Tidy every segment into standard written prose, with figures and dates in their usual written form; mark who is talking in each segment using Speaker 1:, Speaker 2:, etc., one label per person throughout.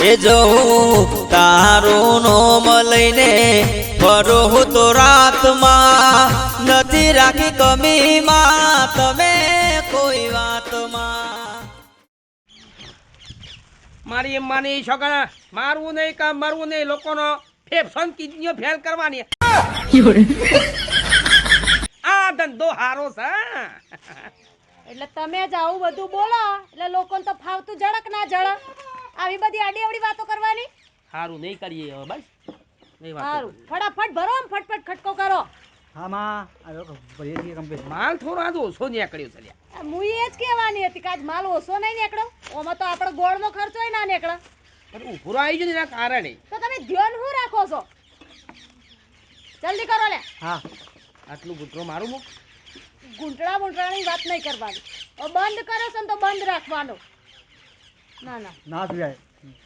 Speaker 1: એ જવું તારું નોમ લઈને ફરો તો રાતમાં નથી રાખી કમીમાં તમે કોઈ વાતમાં.
Speaker 2: મારી એમ માની છોકરા મારવું નહીં કામ મારવું નહીં લોકોનો ફેફસન કિડનીઓ ફેલ કરવાની આ ધંધો હારો છે.
Speaker 3: એટલે તમે જ આવું બધું બોલો એટલે લોકોને તો ફાવતું ઝડક ના ઝડક આવી બધી આડી અવડી વાતો કરવાની.
Speaker 2: હારું નહીં કરીએ હવે બસ નહીં વાત
Speaker 3: સારું ફટાફટ ભરો આમ ફટફટ ખટકો કરો.
Speaker 4: હા માં આવ્યો ભરીએ છીએ કમ્પ્લીટ.
Speaker 2: માલ થોડો આજ ઓછો નીકળ્યો છે લ્યા.
Speaker 3: હું એ જ કહેવાની હતી કે આજ માલ ઓછો નહીં નીકળ્યો. ઓમાં તો આપણો ગોળનો ખર્ચો ના નીકળે.
Speaker 2: પણ ઉભરો આવી ગયો ને એના કારણે
Speaker 3: તો તમે ધ્યાન શું રાખો છો? જલ્દી કરો લે.
Speaker 4: હા
Speaker 2: આટલું ગુટરો મારું મુક
Speaker 3: ગુંટળાની વાત નહીં કરવાની. બંધ કરો છો ને તો બંધ રાખવાનો. ના ના
Speaker 4: ના પીવાય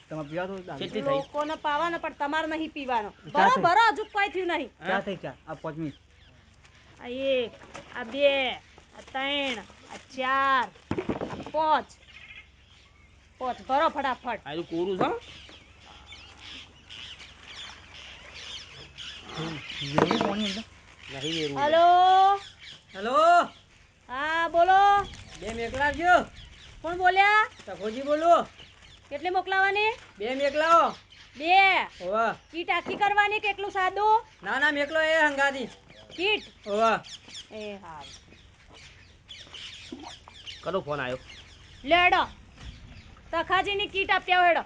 Speaker 4: તમે પીવા તો
Speaker 2: કેટલી થઈ
Speaker 3: લોકોને પાવાનો પણ તમારે નહીં પીવાનો. બરોબર હજુ કોઈ થયું નહીં.
Speaker 4: ક્યાં થઈ ક્યાં આ 5 મિનિટ
Speaker 3: આ 1 આ 2 આ 3 આ 4 આ 5 ભરો ફટાફટ.
Speaker 2: આ કોરું છે
Speaker 4: જેવું કોની અંદર
Speaker 2: નહીં વેરું
Speaker 3: હેલો
Speaker 4: હેલો
Speaker 3: હા બોલો.
Speaker 4: બે મેકલાવજો.
Speaker 3: કોણ બોલ્યા?
Speaker 4: તકોજી બોલો.
Speaker 3: કેટલી મોકલાવાની?
Speaker 4: બે મેકલાવો.
Speaker 3: 2
Speaker 4: ઓવા
Speaker 3: કીટ આખી કરવાની કે એટલું સાદું?
Speaker 4: ના ના મેકલો એ હંગાતી
Speaker 3: કીટ
Speaker 4: ઓવા
Speaker 3: એ હા
Speaker 2: કનો ફોન આવ્યો
Speaker 3: લેડો તખાજીની કીટ આપ્યા હેડો.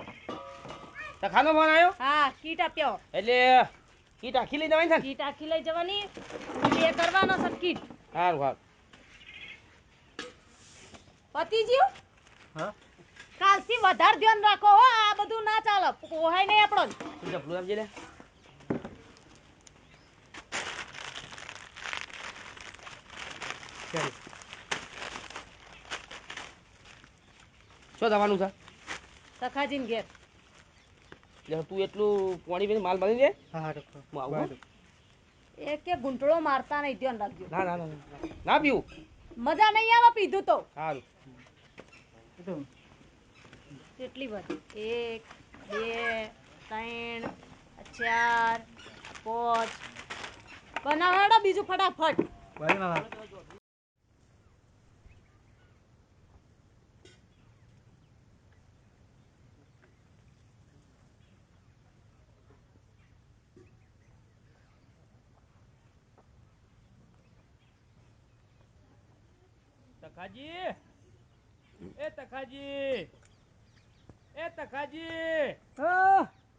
Speaker 2: તખાનો ફોન આવ્યો
Speaker 3: હા કીટ આપ્યા.
Speaker 2: એટલે કીટ આખી લઈ જવાની છે ને?
Speaker 3: કીટ આખી લઈ જવાની. 2 કરવાનો છે કીટ.
Speaker 2: સારું સારું
Speaker 3: પતિજીવ
Speaker 4: હા
Speaker 3: કાલથી વધારે ધ્યાન રાખો હો. આ બધું ના ચાલે. પોહાય નહીં આપણો.
Speaker 2: તું જપલું આપજે લે
Speaker 4: ચાલ
Speaker 2: શું થવાનું છે
Speaker 3: તખાજીને ઘેર.
Speaker 2: લે તું એટલું પાણી પીને માલ બાંધી દે
Speaker 4: હા હા
Speaker 2: હું આવું હો.
Speaker 3: એ કે ગુંટળો મારતા નહીં ધ્યાન રાખજો.
Speaker 2: ના ના ના ના પીવું
Speaker 3: મજા નહીં આવે પીધું તો.
Speaker 2: સારું
Speaker 4: તો
Speaker 3: કેટલી બધી 1 2 3 4 5 બનાવડો બીજું ફટાફટ.
Speaker 4: ભાઈ માં
Speaker 2: તખાજી એ તખાજી એ તખાજી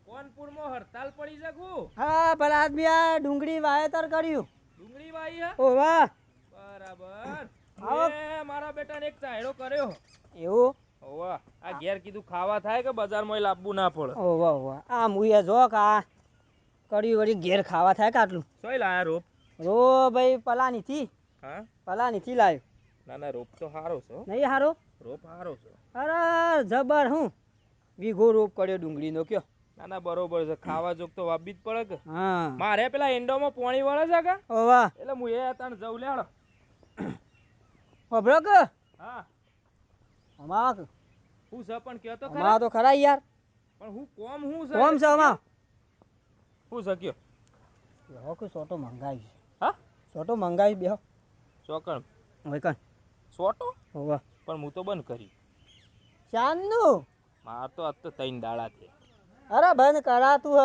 Speaker 2: કોનપુરમાં હડતાલ પડી શકું
Speaker 4: હા ભલા આદમી આ ડુંગળી વાવેતર કર્યું.
Speaker 2: ડુંગળી વાઈ હે
Speaker 4: ઓ વાહ
Speaker 2: બરાબર
Speaker 4: આવો.
Speaker 2: એ મારા બેટાને એક ચાયડો કર્યો
Speaker 4: એવું
Speaker 2: ઓવા આ ઘેર કીધું ખાવા થાય કે બજારમાં લાવવું ના પડે
Speaker 4: ઓ વાહ વાહ આ મુએ જો કે આ કર્યું વળી ઘેર ખાવા થાય કે આટલું
Speaker 2: સોય લાયા રોપ
Speaker 4: રો ભાઈ પલાની થી
Speaker 2: હા
Speaker 4: લાવ્યો
Speaker 2: ના ના રોપ તો સારો છે હો.
Speaker 4: નહીં હારો
Speaker 2: રોપ સારો છે
Speaker 4: અરે જબર હું વીઘો રોપ કર્યો ડુંગળીનો કયો.
Speaker 2: ના ના બરોબર છે ખાવા જોગ તો વાપી જ પડે કે
Speaker 4: હા
Speaker 2: મારે પેલા એંડોમાં પાણી વળે છે કે
Speaker 4: ઓ વાહ
Speaker 2: એટલે હું એ તાણ જઉં લેડો
Speaker 4: ખબરો કે
Speaker 2: હા
Speaker 4: અમાર
Speaker 2: હું છે પણ કયો તો
Speaker 4: અમાર
Speaker 2: ખરા
Speaker 4: તો ખરા યાર
Speaker 2: પણ હું કોમ હું છે
Speaker 4: કોમ છે અમાર
Speaker 2: હું છે કયો
Speaker 4: બેહો કે સોટો મંગાવી
Speaker 2: હા
Speaker 4: સોટો મંગાવી બેહો
Speaker 2: ચોકણ
Speaker 4: હવે કણ
Speaker 2: સોટો
Speaker 4: હોવા
Speaker 2: પણ હું તો બંધ કરી
Speaker 4: ચાંદનું
Speaker 2: માર તો આજ તો 3 દાડા છે
Speaker 4: અરે બંધ કરાતું હ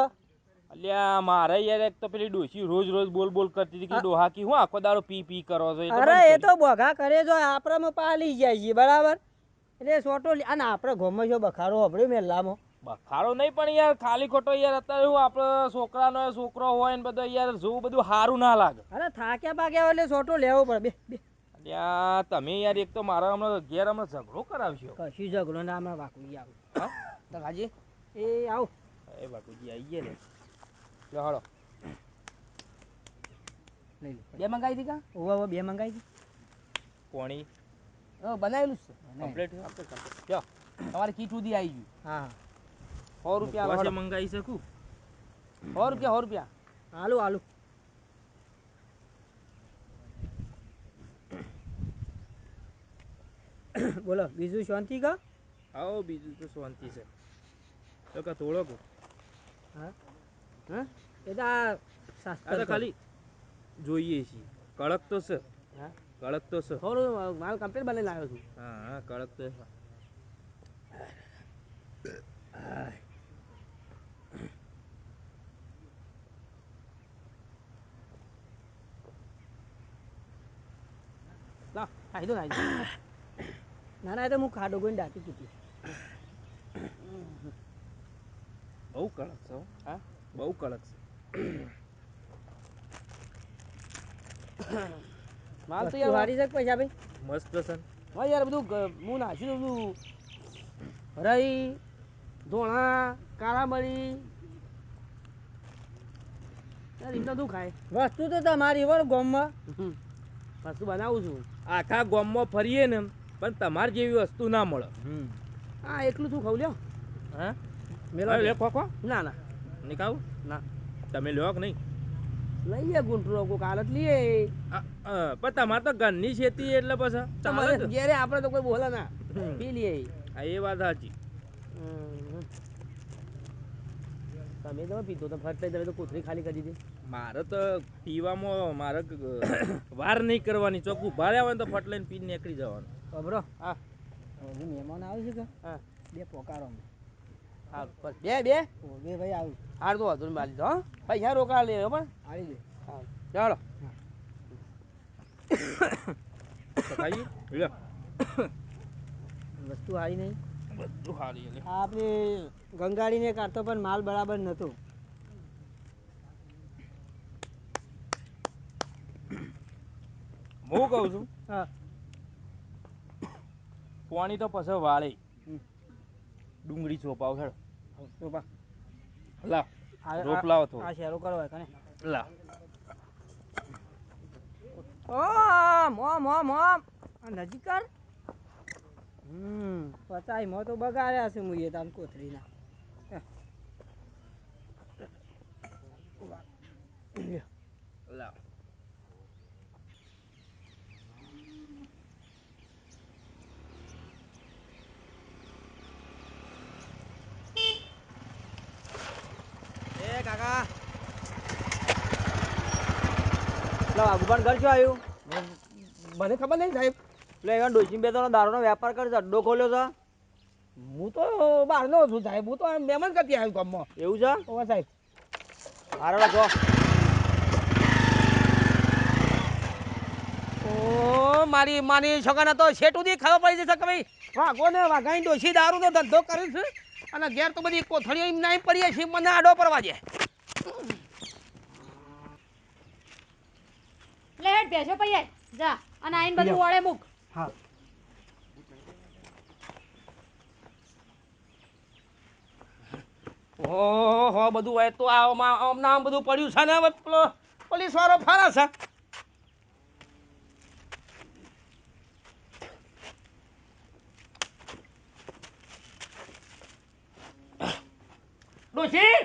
Speaker 2: અલ્યા મારે યાર એક તો પેલી ડોશી રોજ રોજ બોલ બોલ કરતી હતી કે ડોહા કી હું આખો દાડો પી પી કરો છો એટલે
Speaker 4: અરે
Speaker 2: બંધ
Speaker 4: એ
Speaker 2: કરી.
Speaker 4: તો બોઘા કરે જો આપણે પાલી જાય છે બરાબર એટલે સોટો અને આપણે ગોમાં જો બખારો આપણે મેલામાં
Speaker 2: બખાડો નહીં પણ યાર ખાલી ખોટો યાર અત્યારે હું આપણે છોકરાનો છોકરો હોય ને બધો યાર જોવું બધું સારું ના લાગે
Speaker 4: અરે થાક્યા પાક્યા એટલે સોટો લેવો પડે બે બે
Speaker 2: અલ્યા તમે યાર એક તો મારા હમણાં ઘેર હમણાં ઝઘડો કરાવશો
Speaker 4: કશું ઝઘડો ના હમણાં વાકુજી આવું
Speaker 2: હા તો હાજી
Speaker 4: એ આવું
Speaker 2: એ બાપુજી આવી ગયા ને લો હળો
Speaker 4: લઈ લો
Speaker 2: બે મંગાવી હતી કા
Speaker 4: ઓવા બે મંગાવી દી
Speaker 2: પોણી બનાવેલું છે
Speaker 4: બનાવેલું.
Speaker 2: કમ્પ્લીટ લો તમારી કીટ સુધી આવી ગયું
Speaker 4: હા
Speaker 2: 100 રૂપિયા પાસે મંગાવી શકું 100 રૂપિયા
Speaker 4: હાલું હાલું બોલો બીજું શાંતિ કા
Speaker 2: આવો બીજું તો શાંતિ છે તો કા તોડો કો
Speaker 4: હા
Speaker 2: હા
Speaker 4: એ તો આ
Speaker 2: આ
Speaker 4: શાસ્ત્ર
Speaker 2: તો ખાલી જોઈએ છીએ કડક તો છે
Speaker 4: હા
Speaker 2: કડક તો છે
Speaker 4: થોડું માલ કમ્પ્લીટ બની લાવ્યો છું
Speaker 2: હા હા કડક તો છે
Speaker 4: લાવ ખાઈ દો ના ના એ તો હું ખાડો ગોઈને ડાકી કીધી
Speaker 2: બહુ કડક છે હો.
Speaker 4: હા
Speaker 2: બહુ કડક છે
Speaker 4: માલ તો
Speaker 2: વસ્તુ
Speaker 4: યાર
Speaker 2: હારી
Speaker 4: વારી છે પૈસા ભાઈ
Speaker 2: મસ્ત છે ને.
Speaker 4: હા યાર બધું હું નાખ્યું બધું રહી ધોણા કાળા મરી યાર એમને શું ખાય વસ્તુ તો તમારી હોય ગોમમાં વસ્તુ બનાવું છું
Speaker 2: આખા ગામમાં ફરીએ ને પણ તમારે જેવી વસ્તુ ના મળે
Speaker 4: હા એકલું શું ખાવું લ્યો
Speaker 2: હા
Speaker 4: મેલો
Speaker 2: લે ખોખો
Speaker 4: ના ના
Speaker 2: નહીં ખાવું
Speaker 4: ના
Speaker 2: તમે લ્યો કે નહીં
Speaker 4: લઈએ ગુંટરો કોક હાલત લઈએ
Speaker 2: પણ તમારે તો ઘરની ખેતી એટલે પછી ચાલે
Speaker 4: તમારે
Speaker 2: જ.
Speaker 4: ઘેરે આપણે તો કોઈ બોલે ના
Speaker 2: હમ.
Speaker 4: પી લઈએ
Speaker 2: હા એ વાત સાચી
Speaker 4: તમે તો પીધો તો ફટ તમે તો કોથળી ખાલી કરી દીધી
Speaker 2: મારે તો પીવામાં મારે વાર નહીં કરવાની ચોક ઉભા રહ્યા હોય ને તો ફટ લઈને પીને નીકળી જવાનું
Speaker 4: બરો હા હજુ મહેમાન આવે છે કે હા બે પોકારો હા બસ બે બે બે ભાઈ આવું હાર તો વાંધો નહીં મારી દો હા પૈસા રોકા લે પણ આવી દે હા ચાલો
Speaker 2: તો ખાઈએ લ્યો
Speaker 4: વસ્તુ આવી નહીં
Speaker 2: બધું સારી એટલે
Speaker 4: આપણે ગંગાડીને કાઢતો પણ માલ બરાબર નહોતો
Speaker 2: હું કહું છું
Speaker 4: હા
Speaker 2: પાણી તો પછી વાળે ડુંગળી ચોપાવ હેડ
Speaker 4: ચોપા
Speaker 2: લાવ રોપ લાવો થોડું
Speaker 4: આ શેરો કરવા કને
Speaker 2: લાવ
Speaker 4: ઓ મોમ મોમ મોમ નજીક કર પચાઈ મો તો બગાડ્યા છે મુએ તાન કોથળીના
Speaker 2: લાવ
Speaker 4: એ કાકા વાઘુબાન ઘર શું આવ્યું મને ખબર નહીં સાહેબ એટલે એવા ડોસી બે ત્રણ દારૂનો વેપાર કરે છે અડ્ડો ખોલ્યો છે હું તો બહારનો છું સાહેબ હું તો મહેમાન કરતી આવ્યું ગામમાં એવું છે ઓ સાહેબ હારો રાખો ઓ મારી મારી છોકરાને તો શેઠ સુધી ખબર પડી જશે કે ભાઈ વાઘો ને વાઘાની ડોસી દારૂનો ધંધો કરે છે અને ઘેર તો બધી કોથળીઓ એમ નાઈ પડીએ છે મને આડો પરવા દે
Speaker 3: લે હેડ ભેજો પૈયે જા અને આઈને બધું ઓળે મૂક
Speaker 4: હા ઓહો બધું હોય તો આમ બધું પડ્યું છે ને હવે પેલો પોલીસ વાળો ફારા છે ડોશી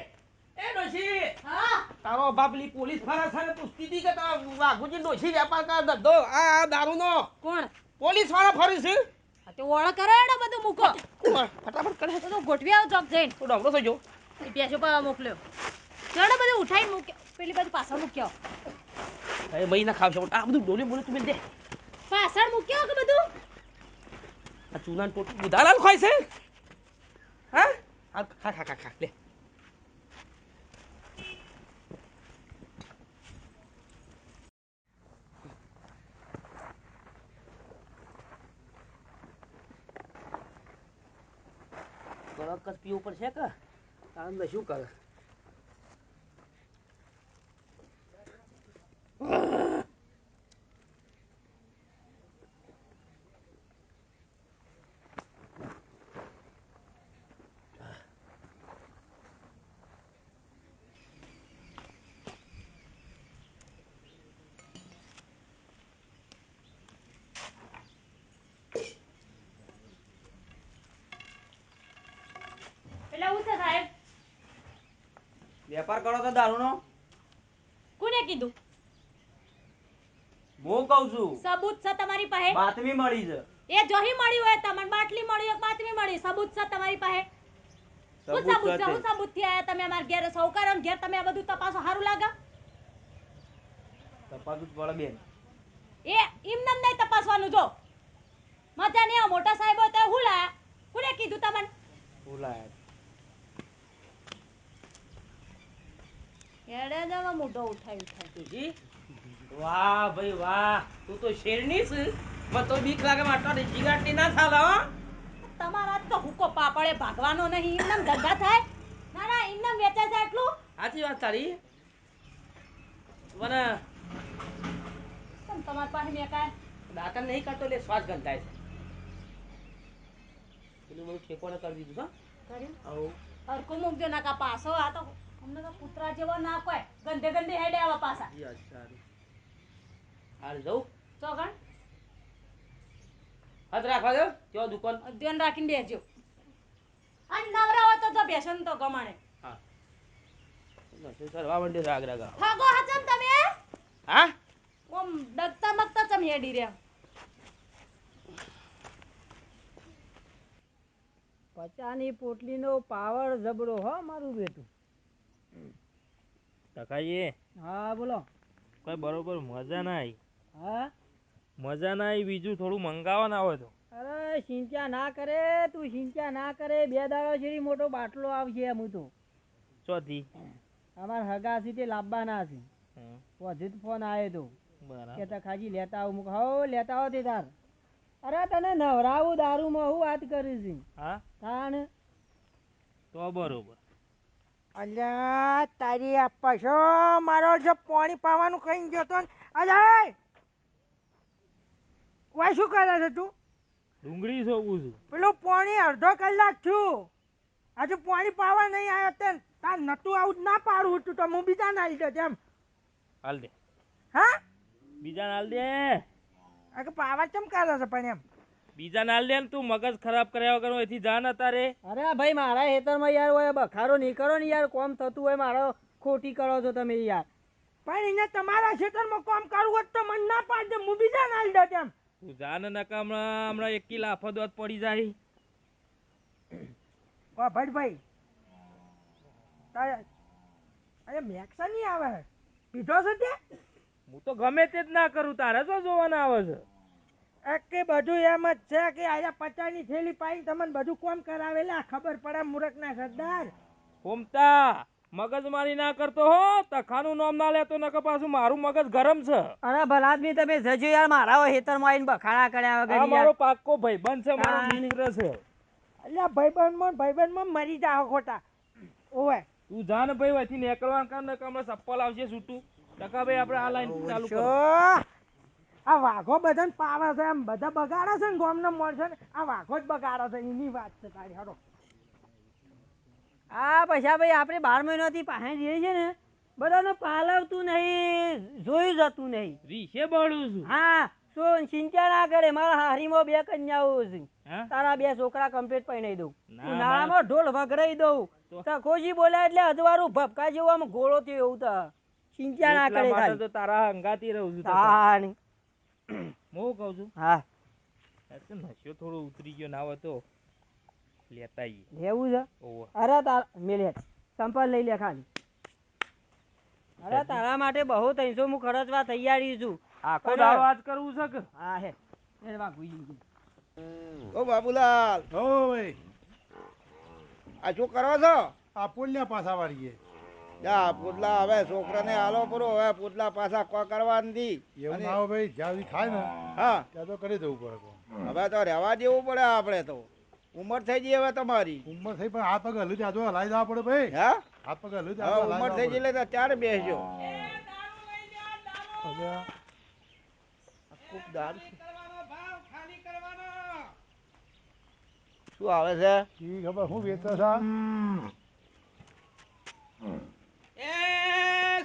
Speaker 4: એ ડોશી
Speaker 3: હા
Speaker 4: તારો બાપલી પોલીસ ફારા છે ને પૂછતી હતી કે તારા વાઘુજી ડોશી વેપાર કર ધંધો આ દારૂનો
Speaker 3: કોણ
Speaker 4: પોલીસ વાળા ફરી છે
Speaker 3: આ તે ઓળખ કરો એડો બધું મૂકો
Speaker 4: ફટાફટ કરે
Speaker 3: તો ગોઠવી આવ ચોક જઈને
Speaker 4: તો ડમરો થઈ ગયો
Speaker 3: એ ભેજો પર મોકલ્યો ચડો બધું ઉઠાઈને મૂક્યો પેલી બાજુ પાછળ મૂક્યો
Speaker 4: એ મહી ના ખાવશે આ બધું ડોલી બોલે તું દે
Speaker 3: પાછળ મૂક્યો કે બધું
Speaker 4: આ ચૂના ટોટલી બુધાલાલ ખાય છે હા આ ખા ખા ખા ખા લે કસ પીવું પડશે કે કારણ શું કરે
Speaker 3: એટલે હું છે સાહેબ
Speaker 4: વેપાર કરો તો દારૂનો
Speaker 3: કોને કીધું
Speaker 4: હું કહું છું
Speaker 3: સબૂત છે તમારી પાસે
Speaker 4: બાતમી મળી છે
Speaker 3: એ જોહી મળી હોય તમને બાટલી મળી હોય બાતમી મળી સબૂત છે તમારી પાસે હું
Speaker 1: સબૂત
Speaker 3: સાબુત છે,
Speaker 1: સાથે.
Speaker 3: હું સાબુતથી આયા તમે અમારા ઘેર સૌકારો ઘેર તમે આ બધું તપાસો સારું લાગે
Speaker 4: તપાસું જ પડે બેન.
Speaker 3: એ એમ નામ નહીં તપાસવાનું જો મજા નહીં આવે મોટા સાહેબો તો હું લાયા કોને કીધું તમને
Speaker 4: બોલાય
Speaker 3: એડે જવા મોઢો ઉઠાઈ
Speaker 2: તુજી વાહ ભાઈ વાહ તું તો શેરની છે મને તો બીક લાગે માટલા ને જીગાટની ના થાલે હો
Speaker 3: તમારા જ તો હુકો પાપડે ભાગવાનો નહીં એમ નામ ધંધા થાય ના ના એમ નામ વેચાય છે એટલું
Speaker 2: સાચી વાત તારી મને
Speaker 3: તમ તમારી પાસે મેં કાંઈ
Speaker 2: દાંતન નહીં કરતો એટલે શ્વાસ ગંધાય છે પેલું બધું ઠેકોને કરી દીધું
Speaker 3: કર્યું
Speaker 2: આવું
Speaker 3: હરકું મૂકજો ના કા પાછો આ તો અમને તો કૂતરા જેવો ના કોઈ ગંદે ગંદે હેડે આવા પાછા
Speaker 2: હાલ જવું
Speaker 3: ચોગણ
Speaker 2: હાથ રાખવા દો ત્યાં દુકાન
Speaker 3: ધ્યાન રાખીને બેસજો અને નવરા હોય તો જો બેસન તો ગમાણે
Speaker 2: હા સરવા માંડ્યો રાગ રાગ
Speaker 3: ભાગો હચમ તમે
Speaker 2: હા
Speaker 3: ઓમ ડગતા મગતા ચમ હેડી રહ્યા
Speaker 4: પચાની પોટલીનો પાવર જબરો હો મારું બેટું.
Speaker 2: ટકાઈએ
Speaker 4: હા બોલો.
Speaker 2: કોઈ બરોબર મજા ના આવી
Speaker 4: હા
Speaker 2: મજા ના આવી બીજું થોડું મંગાવવા ના હોય તો
Speaker 4: અરે સિંચા ના કરે તું સિંચા ના કરે 2 દાડા જેવી મોટો બાટલો આવશે એમ તો
Speaker 2: ચોથી
Speaker 4: અમાર હગા છે તે લાવવાના છે પોઝિટ ફોન આવ્યો તો કે
Speaker 2: બરાબર
Speaker 4: તા ખાજી લેતા આવું મુક હો લેતા આવો તે તાર અરે તને નવરાવું દારૂમાં હું વાત કરી છે
Speaker 2: હા
Speaker 4: તાણ
Speaker 2: તો બરોબર
Speaker 5: અલ્યા તારી આ પછો મારો જો પાણી પાવાનું કઈ ગયો તો અલ્યા વાય શું કરે છે તું
Speaker 2: ડુંગળી સોવું છું
Speaker 5: પેલું પાણી અડધો કલાક છું હજુ પાણી પાવા નહીં આવ્યો તે તાર નતું આવું ના પાડું હતું તો હું બીજા ના લીધો તેમ
Speaker 2: હાલ દે
Speaker 5: હા
Speaker 2: બીજા નાલ દે
Speaker 5: આ કે પાવા ચમ કરે છે પણ એમ
Speaker 2: બીજા નાલ દે ને તું મગજ ખરાબ કર્યા વગર અહીંથી જા ને તારે
Speaker 4: અરે ભાઈ મારા ખેતરમાં યાર હોય બખારો નહીં કરો ને યાર કોમ થતું હોય મારો ખોટી કરો છો તમે યાર
Speaker 5: પણ એને તમારા ખેતરમાં કામ કરવું હોત તો મને ના પાડજે હું બીજા ના લીધો તેમ
Speaker 2: તું જા ને નકા હમણાં એક કિલો આફત દોત પડી જાય
Speaker 5: ઓ ભાઈ તારે અરે મેક્સા નહીં આવે પીધો છે તે
Speaker 2: હું તો ગમે તે જ ના કરું તારે શું જોવાના આવે છે
Speaker 5: કે બધું એમ જ છે કે આયા 50 ની થેલી પાઈને તમને બધું કોમ કરાવેલા ખબર પડે મૂર્ખના સરદાર
Speaker 2: હોમતા મગજ મારી ના કરતો હો તખાનું નામ ના લેતો નકર પાછું મારું મગજ ગરમ છે
Speaker 4: અરે ભલા આદમી તમે જજો યાર મારા ખેતરમાં આવીને બખાડા કર્યા
Speaker 2: આ
Speaker 4: વગર
Speaker 2: મારો
Speaker 4: યાર
Speaker 2: પાક્કો ભાઈબંધ છે મારો
Speaker 4: તાણી.
Speaker 2: મિત્ર છે
Speaker 5: અલ્યા ભાઈબંધમાં મરી જાઓ ખોટા ઓવે
Speaker 2: તું જા ને ભાઈ અહીંથી નીકળવાનું કામ ને હમણાં ચપ્પલ આવશે છૂટું ટકા ભાઈ આપણે આ લાઈન ચાલુ
Speaker 5: શો
Speaker 2: કરો
Speaker 5: આ વાઘો બધાને પાવે છે એમ બધા બગાડે છે ને ગામના માણસો ને આ વાઘો જ બગાડે છે એની વાત છે તારી હારો
Speaker 4: આ પૈસા ભાઈ આપણે 12 મહિનાથી પાસે જઈએ છે ને બધાને પાલવતું નહીં જોયું જતું નહીં
Speaker 2: રીશે બળું છું
Speaker 4: હા શું ચિંતા ના કરે મારા હારીમાં 2 કન્યાઓ છે
Speaker 2: હા
Speaker 4: તારા 2 છોકરા કમ્પ્લીટ પહેરાઈ દઉં
Speaker 2: ના,
Speaker 4: ઉનાળામાં ઢોલ વગરાઈ દઉં
Speaker 2: તો?
Speaker 4: તકોજી બોલ્યા એટલે અજવાળું ભપકા જેવું આમ ગોળો થયો એવું તો ચિંતા ના
Speaker 2: એટલા
Speaker 4: કરે
Speaker 2: માટે
Speaker 4: ખાલી
Speaker 2: તો તારા હંગાતી રહું છું તને.
Speaker 4: તાણી.
Speaker 2: હું કહું છું
Speaker 4: હા
Speaker 2: યાર તો નશો થોડો ઉતરી ગયો ના હોય તો લેતા આવીએ
Speaker 4: લેવું છે
Speaker 2: ઓહો
Speaker 4: અરે તાર મેલે સંપલ લઈ લે ખાલી અરે તારા માટે બહુ 300 હું ખર્ચવા તૈયારી છું
Speaker 2: આખો
Speaker 4: પણ-
Speaker 2: દાડો આજ કરવું છે કે
Speaker 4: હા હે એ વાહ ગુઈ
Speaker 6: ઓ બાબુલાલ
Speaker 7: હો ભાઈ
Speaker 6: આ શું કરો છો
Speaker 7: આ પુલના પાછા વાળીએ
Speaker 6: જા પુતલા હવે છોકરાને હાલો પૂરો હવે પુતલા પાછા કો કરવા નથી
Speaker 7: એવું
Speaker 6: અને-
Speaker 7: ના હોય ભાઈ જ્યાં સુધી ખાય ને
Speaker 6: હા
Speaker 7: ત્યાં તો કરી દેવું પડે કોમ.
Speaker 6: હવે તો રહેવા દેવું પડે આપણે તો ઉંમર થઈ ગઈ હવે તમારી
Speaker 7: ઉંમર થઈ પણ હાથ પગ હલું ત્યાં જો હલાઈ જવા પડે ભાઈ
Speaker 6: હા
Speaker 7: હાથ પગ હલું
Speaker 6: હવે
Speaker 7: ત્યાં તો
Speaker 6: ઉંમર
Speaker 7: હલાઈ
Speaker 6: થઈ ગઈ
Speaker 7: જવા
Speaker 6: એટલે ત્યારે બેસજો
Speaker 7: પડે. હવે
Speaker 6: ખૂબ દારૂ શું આવે છે
Speaker 7: ઈ ખબર હું વેચતો છે
Speaker 2: એ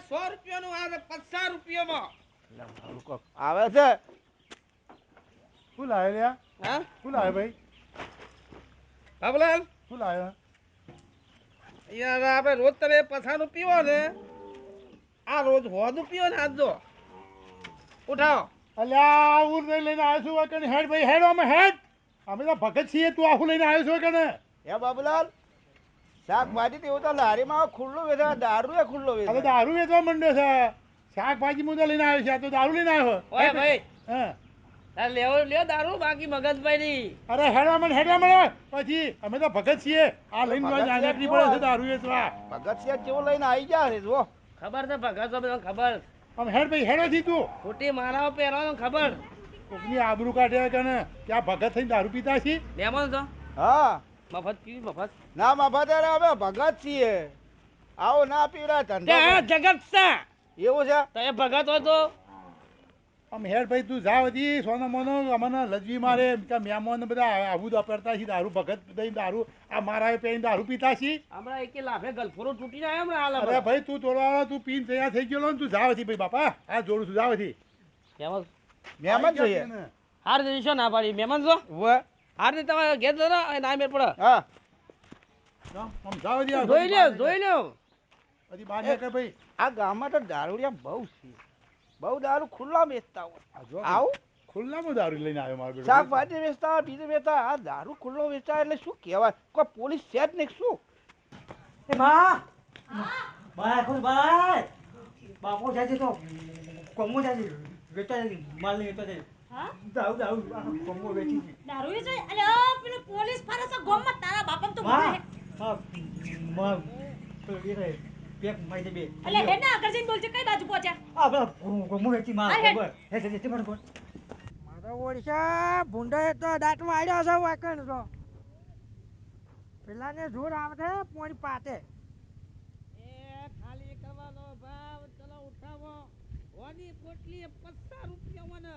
Speaker 2: 100 રૂપિયાનું આ 50 રૂપિયામાં
Speaker 6: આવે છે
Speaker 7: શું લાવે લ્યા
Speaker 2: હા
Speaker 7: શું લાવે ભાઈ
Speaker 2: બાબુલાલ
Speaker 7: શું લાવે
Speaker 2: યાર આપણે રોજ તમે પછાનું પીવો ને આ રોજ હોદું પીવો ને આજ જો ઉઠાવો
Speaker 7: અલ્યા આવું નહીં લઈને આવ્યો છું હોય કે હેડ ભાઈ હેડ અમે હેડ અમે તો ભગત છીએ તું આવું લઈને આવ્યો છું કે ને
Speaker 6: હે બાબુલાલ શાકભાજી તો એવું તો લારીમાં ખુલ્લું વેચે, દારૂ એ ખુલ્લો
Speaker 7: હવે
Speaker 6: વેચે.
Speaker 7: દારૂ વેચવા માંડ્યો છે. શાકભાજી હું તો લઈને આવ્યો છે, આ તો દારૂ લઈને આવ્યો.
Speaker 2: ઓય ભાઈ
Speaker 7: હા.
Speaker 2: તાર લેવો લ્યો દારૂ બાકી મગજભાઈ ની
Speaker 7: અરે હેડવા મળે પછી અમે તો ભગત છીએ. આ લઈને
Speaker 6: ભગત છે
Speaker 7: નીકળી
Speaker 6: કેવો?
Speaker 7: પડે છે દારૂ વેચવા.
Speaker 6: ભગત સિંહ કેવું લઈને આવી ગયા છે જો.
Speaker 2: ખબર છે ભગત તો બધા ખબર
Speaker 7: આમ હેડ ભાઈ હેડો થી તું
Speaker 2: ખોટી મારાઓ પહેરવાનો ખબર
Speaker 7: કોકની આબરૂ કાઢે કે ને ત્યાં ભગત થઈને દારૂ પીતા છીએ.
Speaker 2: મહેમાન છો
Speaker 6: હા
Speaker 2: મફત પીવી મફત
Speaker 6: ના મફત અરે અમે ભગત છીએ. આવો ના પીવડાય
Speaker 2: તે
Speaker 6: ધંધો
Speaker 2: આ
Speaker 6: કરે.
Speaker 2: જગત છે
Speaker 6: એવું છે.
Speaker 2: તો એ ભગત હોય તો
Speaker 7: આમ હેડ ભાઈ તું જા હતી સોનો મોનો અમને લજવી મારે કે મહેમાન બધા આવું તો પહેરતા છીએ દારૂ ભગત દઈને દારૂ આ મારા પહેરીને દારૂ પીતા છીએ.
Speaker 2: હમણાં એક લાફે ગલફોરો તૂટી જાય હમણાં હાલ
Speaker 7: અરે ભાઈ તું તોડવાળો તું પીને તૈયાર થઈ ગયો ને તું જાવ હતી ભાઈ બાપા આ જોડું છું જાવ હતી.
Speaker 6: મહેમાન જોઈએ.
Speaker 2: હાર જઈશો ના પાડી મહેમાન છો
Speaker 6: ઉવે.
Speaker 2: હાર ને તમારે ઘેર જરા ના મેળ પડે
Speaker 6: હા
Speaker 7: આમ જાવ હતી
Speaker 2: જોઈ લ્યો જોઈ લ્યો
Speaker 7: હજી બહાર નીકળ ભાઈ.
Speaker 6: આ ગામમાં તો દારૂડિયા બહુ છે. બહુ દારૂ ખુલ્લા વેચતા હોય.
Speaker 7: આ જો
Speaker 6: આવું
Speaker 7: ખુલ્લામાં દારૂ લઈને આવ્યો મારો બેટો.
Speaker 6: શાકભાજી વેચતા હોય, બીજું વેચતા હોય. આ દારૂ ખુલ્લો વેચતા એટલે શું કહેવાય? કોઈ પોલીસ છે જ નહીં શું?
Speaker 5: એ બા બાય ખુદ બાય બાપો જાય છે તો કોમો જાય છે વેચા જાય માલ નહીં વેચા જાય
Speaker 3: હા
Speaker 5: દારૂ દારૂ કોમો વેચી છે
Speaker 3: દારૂ એ જાય અલે ઓ પેલો પોલીસ ફરે છે ગોમમાં તારા બાપમ તો
Speaker 5: હા
Speaker 3: બોલે
Speaker 5: હા માં પેલો એ રે પેક માઈ દે બે
Speaker 3: અલે હે ના આગળ જઈને બોલજે કઈ બાજુ પહોંચ્યા
Speaker 5: આ પેલો કોમો વેચી માલ
Speaker 3: આ હેડ.
Speaker 5: ખબર હે છે તે મને કોણ મારો ઓડિશા ભૂંડો એ તો દાંતમાં આડ્યો છે વાકણ તો પેલાને જોર આવતે પોણી પાતે
Speaker 2: એ ખાલી કરવાનો ભાવ ચલો ઉઠાવો ઓની પોટલી 50 રૂપિયા મને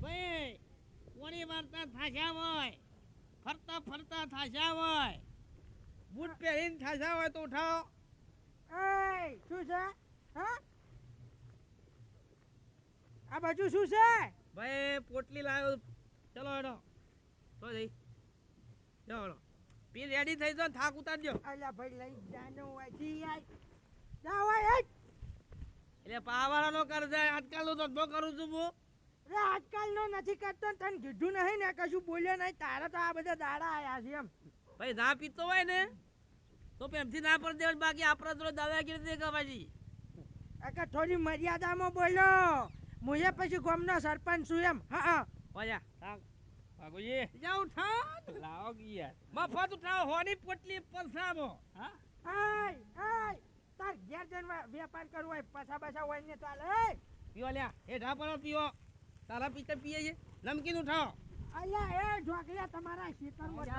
Speaker 2: ભાઈ કોણી વાર્તા થાશા હોય ફરતા ફરતા થાશા હોય બૂટ પહેરીને થાશા હોય તો ઉઠાવો
Speaker 5: એય શું છે હા આ બાજુ શું છે
Speaker 2: ભાઈ પોટલી લાવ્યો ચલો હેડો તો જઈ જાઓ હેડો પી રેડી થઈ જાઓ થાક ઉતારજો
Speaker 5: અલ્યા ભાઈ લઈ જાનો વાજી આય જા હોય
Speaker 2: એટલે પાવાળાનો કરજે આજકાલનો ધંધો કરું છું હું
Speaker 5: રે આજકાલનો નથી કરતો ને તને કીધું નહીં ને કશું બોલ્યો નહીં તારા તો આ બધા દાડા આયા છે એમ
Speaker 2: ભાઈ ના પીતો હોય ને તો પ્રેમથી ના પડી દેવાનું બાકી આપણા જોડે દાદાગીરી નહીં કરવાની
Speaker 5: આ થોડી મર્યાદામાં બોલો મુએ પછી ગામનો સરપંચ છું એમ હા હા
Speaker 2: ઓયા થાક ભાગોજી જાઓ ઉઠાવ લાવો યાર મફત ઉઠાવો હોની પોટલી પરસામો હા
Speaker 5: આય આય તાર ઘેર જઈને વેપાર કરવો હોય પાછા પાછા હોય ને ચાલે એ
Speaker 2: પીઓ લ્યા હેઠા પડો પીઓ તારા પીતે પીએ છે નમકીન ઉઠાવો
Speaker 5: અલ્યા એ ઢોકળિયા તમારા ખેતરમાં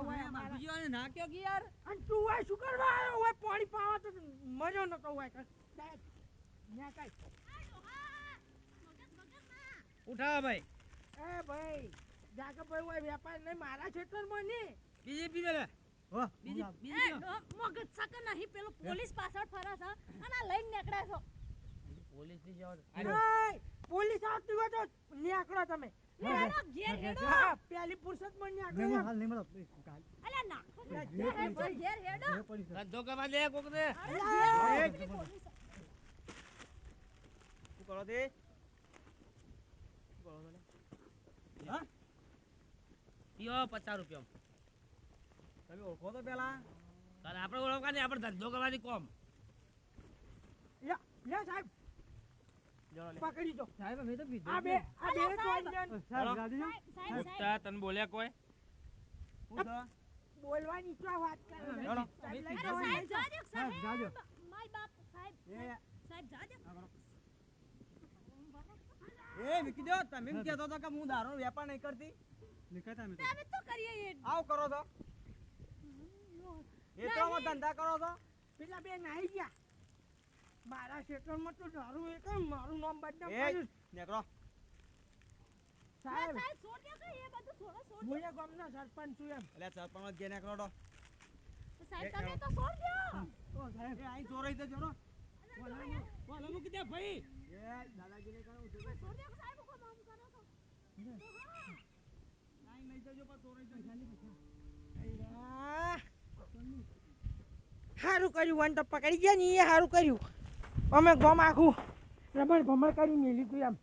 Speaker 5: હોય અમારા
Speaker 2: ના કયો કે યાર
Speaker 5: અને તું હોય શું કરવા આવ્યો હોય પાણી પાવા તો મર્યો નતો હોય ન્યા કઈ
Speaker 2: ઉઠાવો ભાઈ
Speaker 5: એ ભાઈ જાકે ભાઈ હોય વેપાર નહીં મારા ખેતરમાં નહીં
Speaker 2: બીજી પીવે લે બીજી
Speaker 3: એ
Speaker 2: બીજી
Speaker 3: મગજ સક નહીં પેલો પોલીસ પાછળ ફરે છે અને આ લઈને નીકળે છો
Speaker 2: પોલીસ ની જવા
Speaker 5: એય, પોલીસ આવતી હોય તો નીકળો તમે
Speaker 3: હેડો ઘેર હેડો
Speaker 5: હા, પેલી ફુરસતમાં નીકળો એમ.
Speaker 3: અલે નાખો ઘેર હેડો ઘેર હેડો
Speaker 2: ધંધો કરવા દે કોક ને
Speaker 3: અરે ઘેર હેડો પોલીસ
Speaker 4: શું કરો તે
Speaker 2: પીઓ 50 રૂપિયા
Speaker 4: તમે ઓળખો તો પેલા
Speaker 2: તારે આપણે ઓળખવા નહીં આપણે ધંધો કરવાની કોમ
Speaker 5: લ્યો, લ્યો સાહેબ પકડી દો
Speaker 4: સાહેબ અમે તો પીધું
Speaker 5: આ બે ચોરી લ્યો.
Speaker 3: સાહેબ સાહેબ
Speaker 2: તને બોલ્યા કોઈ
Speaker 5: બોલવાની શું વાત કરે છે?
Speaker 4: ચાલો.
Speaker 5: સાહેબ, લઈ
Speaker 3: અરે
Speaker 5: જાઓ,
Speaker 3: સાહેબ
Speaker 5: લઈ જાઓ.
Speaker 3: જાજો સાહેબ માય બાપ સાહેબ સાહેબ જાજો
Speaker 4: એ મૂકી દો તમે એમ કહેતો હતો કે હું દારૂ વેપાર નહીં કરતી
Speaker 3: તમે તો કરીએ એ
Speaker 4: આવું કરો છો એ તો આમાં ધંધા કરો છો
Speaker 5: પેલા બે નાઈ ગયા મારા ક્ષેત્રમાં તો દારૂ એ કેમ મારું નામ બદનામ
Speaker 4: એ
Speaker 5: કર્યું
Speaker 4: નીકળો
Speaker 5: સાહેબ
Speaker 3: સાહેબ છોડ દો કે એ બધું છોડો છોડ
Speaker 5: હું એ ગામનો સરપંચ છું એમ
Speaker 4: એટલે સરપંચ જે નીકળો તો
Speaker 3: દો સાહેબ તમે તો છોડ દો
Speaker 5: ઓ સાહેબ
Speaker 4: એ અહીં ચોરાઈ તો જોરો
Speaker 2: બોલો મૂકી દે ભાઈ
Speaker 4: એ દાદાજી ને કહું છું
Speaker 3: છોડ દો સાહેબ કોમ આમ કરો તો
Speaker 4: અહીં નહીં જજો પણ ચોરાઈ તો
Speaker 5: અલ્યા. સારું કર્યું વન તો પકડી ગયા ને એ સારું કર્યું અમે ગમ આખું રમણ ભમણ કરી મેલી તું એમ